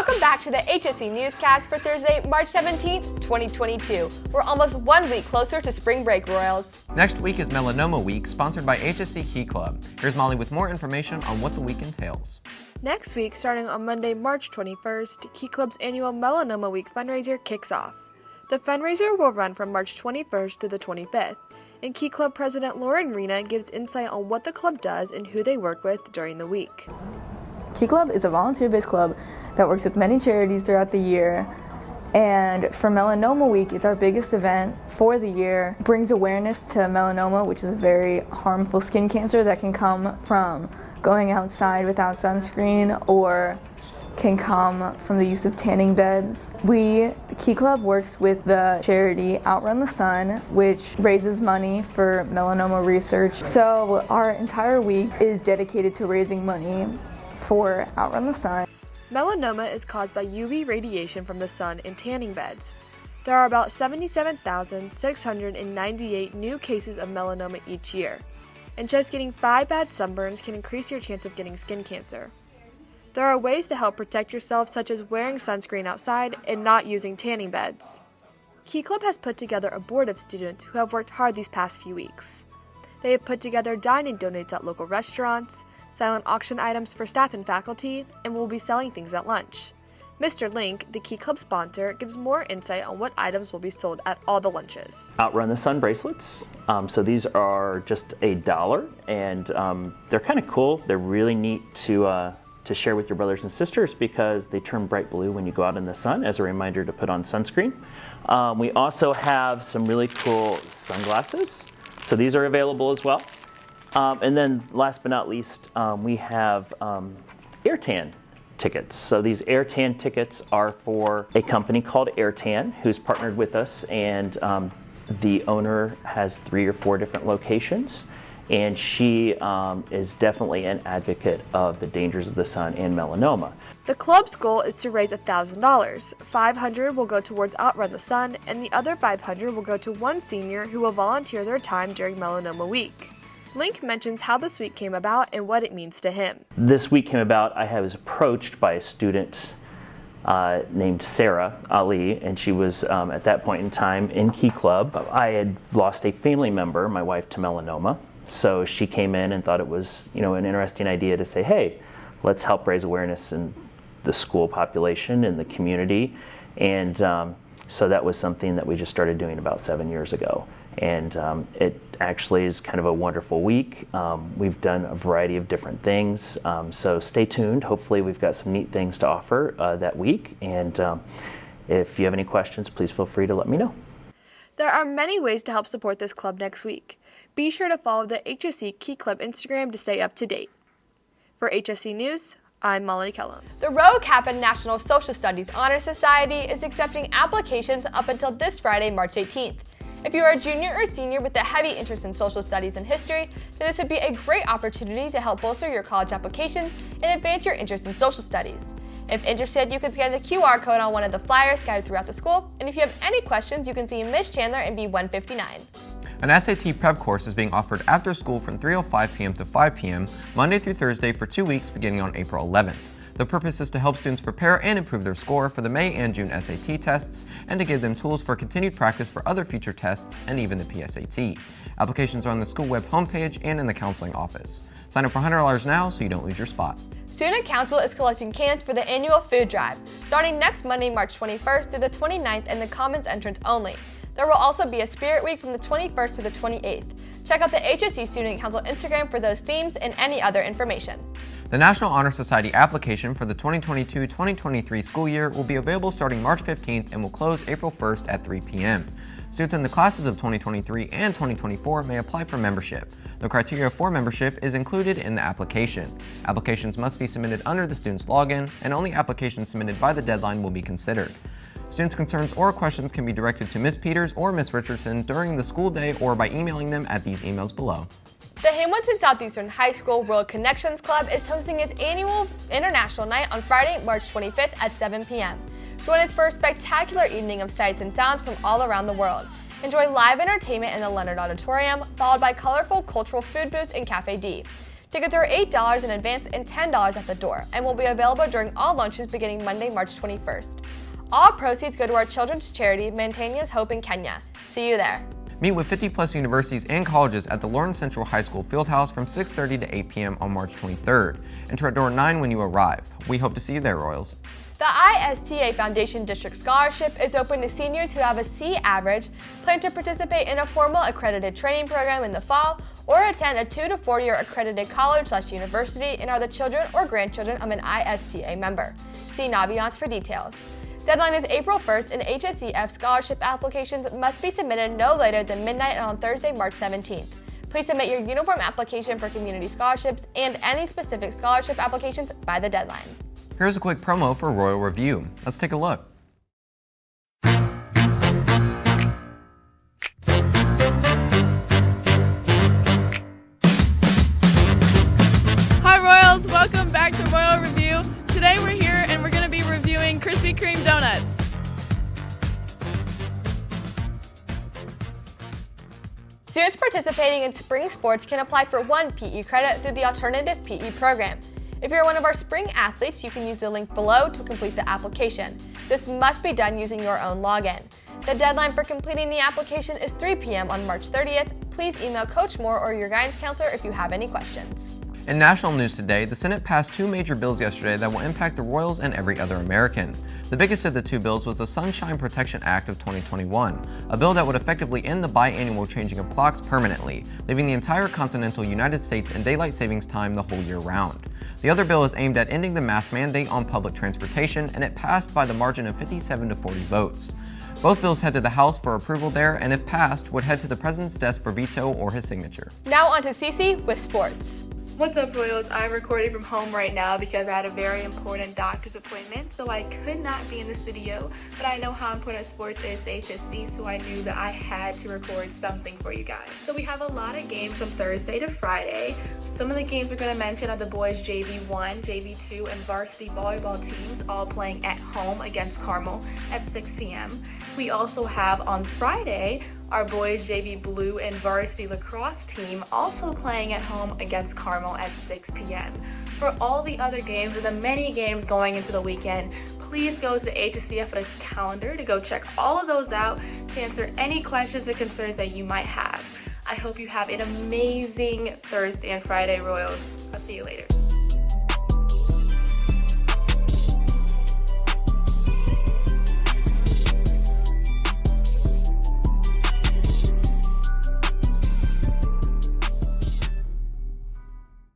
Welcome back to the HSE Newscast for Thursday, March 17th, 2022. We're almost 1 week closer to spring break, Royals. Next week is Melanoma Week, sponsored by HSE Key Club. Here's Molly with more information on what the week entails. Next week, starting on Monday, March 21st, Key Club's annual Melanoma Week fundraiser kicks off. The fundraiser will run from March 21st to the 25th, and Key Club President Lauren Rena gives insight on what the club does and who they work with during the week. Key Club is a volunteer-based club that works with many charities throughout the year, and for Melanoma Week, it's our biggest event for the year. It brings awareness to melanoma, which is a very harmful skin cancer that can come from going outside without sunscreen or can come from the use of tanning beds. The Key Club works with the charity Outrun the Sun, which raises money for melanoma research. So our entire week is dedicated to raising money for Outrun the Sun. Melanoma is caused by UV radiation from the sun and tanning beds. There are about 77,698 new cases of melanoma each year, and just getting 5 bad sunburns can increase your chance of getting skin cancer. There are ways to help protect yourself, such as wearing sunscreen outside and not using tanning beds. Key Club has put together a board of students who have worked hard these past few weeks. They have put together dining donates at local restaurants, silent auction items for staff and faculty, and will be selling things at lunch. Mr. Link, the Key Club sponsor, gives more insight on what items will be sold at all the lunches. Outrun the Sun bracelets. So these are just $1, and they're kind of cool. They're really neat to share with your brothers and sisters because they turn bright blue when you go out in the sun as a reminder to put on sunscreen. We also have some really cool sunglasses. So these are available as well. And then last but not least, we have airtan tickets. So these airtan tickets are for a company called Airtan who's partnered with us, and the owner has 3 or 4 different locations, and she is definitely an advocate of the dangers of the sun and melanoma. The club's goal is to raise $1,000. $500 will go towards Outrun the Sun, and the other $500 will go to one senior who will volunteer their time during Melanoma Week. Link mentions how this week came about and what it means to him. This week came about, I was approached by a student named Sarah Ali, and she was at that point in time in Key Club. I had lost a family member, my wife, to melanoma, so she came in and thought it was an interesting idea to say, hey, let's help raise awareness in the school population and the community, and so that was something that we just started doing about 7 years ago. And it actually is kind of a wonderful week. We've done a variety of different things, so stay tuned. Hopefully we've got some neat things to offer that week, and if you have any questions, please feel free to let me know. There are many ways to help support this club next week. Be sure to follow the HSE Key Club Instagram to stay up to date. For HSE News, I'm Molly Kellum. The Rho Kappa National Social Studies Honor Society is accepting applications up until this Friday, March 18th. If you are a junior or senior with a heavy interest in social studies and history, then this would be a great opportunity to help bolster your college applications and advance your interest in social studies. If interested, you can scan the QR code on one of the flyers scattered throughout the school, and if you have any questions, you can see Ms. Chandler in B159. An SAT prep course is being offered after school from 3:05 p.m. to 5 p.m. Monday through Thursday for 2 weeks beginning on April 11th. The purpose is to help students prepare and improve their score for the May and June SAT tests, and to give them tools for continued practice for other future tests and even the PSAT. Applications are on the school web homepage and in the counseling office. Sign up for $100 now so you don't lose your spot. Student Council is collecting cans for the annual food drive, starting next Monday, March 21st through the 29th in the Commons entrance only. There will also be a Spirit Week from the 21st to the 28th. Check out the HSE Student Council Instagram for those themes and any other information. The National Honor Society application for the 2022-2023 school year will be available starting March 15th and will close April 1st at 3 p.m. Students in the classes of 2023 and 2024 may apply for membership. The criteria for membership is included in the application. Applications must be submitted under the student's login, and only applications submitted by the deadline will be considered. Students' concerns or questions can be directed to Ms. Peters or Ms. Richardson during the school day or by emailing them at these emails below. The Hamilton Southeastern High School World Connections Club is hosting its annual International Night on Friday, March 25th at 7 p.m. Join us for a spectacular evening of sights and sounds from all around the world. Enjoy live entertainment in the Leonard Auditorium, followed by colorful cultural food booths in Cafe D. Tickets are $8 in advance and $10 at the door, and will be available during all lunches beginning Monday, March 21st. All proceeds go to our children's charity, Mantanya's Hope in Kenya. See you there. Meet with 50-plus universities and colleges at the Lawrence Central High School Fieldhouse from 6:30 to 8 p.m. on March 23rd. Enter at door 9 when you arrive. We hope to see you there, Royals. The ISTA Foundation District Scholarship is open to seniors who have a C average, plan to participate in a formal accredited training program in the fall, or attend a 2 to 4 year accredited college/university and are the children or grandchildren of an ISTA member. See Naviance for details. Deadline is April 1st, and HSEF scholarship applications must be submitted no later than midnight on Thursday, March 17th. Please submit your uniform application for community scholarships and any specific scholarship applications by the deadline. Here's a quick promo for Royal Review. Let's take a look. Hi Royals, welcome back to Royal Review. Today we're here and we're going to be reviewing Krispy Kreme donuts. Students participating in spring sports can apply for 1 PE credit through the Alternative PE program. If you're one of our spring athletes, you can use the link below to complete the application. This must be done using your own login. The deadline for completing the application is 3 p.m. on March 30th. Please email Coach Moore or your guidance counselor if you have any questions. In national news today, the Senate passed 2 major bills yesterday that will impact the Royals and every other American. The biggest of the 2 bills was the Sunshine Protection Act of 2021, a bill that would effectively end the biannual changing of clocks permanently, leaving the entire continental United States in daylight savings time the whole year round. The other bill is aimed at ending the mask mandate on public transportation, and it passed by the margin of 57 to 40 votes. Both bills head to the House for approval there, and if passed, would head to the President's desk for veto or his signature. Now on to Cece with sports. What's up, Royals? I'm recording from home right now because I had a very important doctor's appointment, so I could not be in the studio, but I know how important sports is to HSC, so I knew that I had to record something for you guys. So we have a lot of games from Thursday to Friday. Some of the games we're going to mention are the boys JV1, JV2, and varsity volleyball teams all playing at home against Carmel at 6 p.m. We also have on Friday our boys JV Blue and varsity lacrosse team also playing at home against Carmel at 6 p.m. For all the other games and the many games going into the weekend, please go to the HSCF calendar to go check all of those out to answer any questions or concerns that you might have. I hope you have an amazing Thursday and Friday, Royals. I'll see you later.